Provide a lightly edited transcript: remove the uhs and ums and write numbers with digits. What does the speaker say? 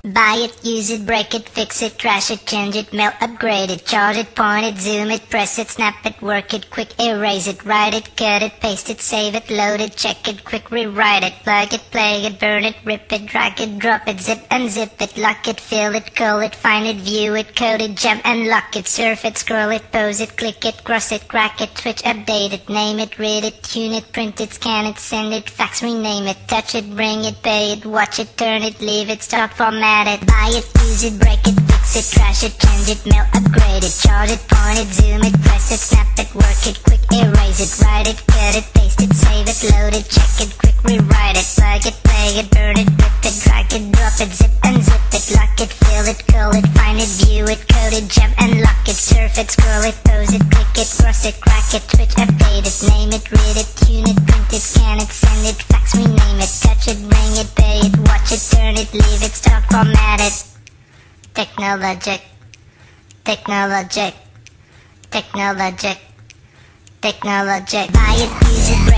Buy it, use it, break it, fix it, trash it, change it, mail, upgrade it, charge it, point it, zoom it, press it, snap it, work it, quick erase it, write it, cut it, paste it, save it, load it, check it, quick rewrite it, plug it, play it, burn it, rip it, drag it, drop it, zip unzip it, lock it, fill it, call it, find it, view it, code it, jump and lock it, surf it, scroll it, pose it, click it, cross it, crack it, switch, update it, name it, read it, tune it, print it, scan it, send it, fax, rename it, touch it, bring it, pay it, watch it, turn it, leave it, stop, format it, buy it, use it, break it, fix it, trash it, change it, mail, upgrade it, charge it, point it, zoom it, press it, snap it, work it, quick erase it, write it, cut it, paste it, save it, load it, check it, quick rewrite it, plug it, play it, burn it, rip it, drag it, drop it, zip unzip it, lock it, fill it, call it, find it, view it, code it, jump and lock it, surf it, scroll it, pose it, click it, cross it, crack it, switch, update it, name it, read it, tune it, print it, scan it, send it, fax, rename it, touch it, bring it, pay it, watch it, turn it, leave it, stop, format it. Technologic, technologic, technologic, technologic. Buy it, use it.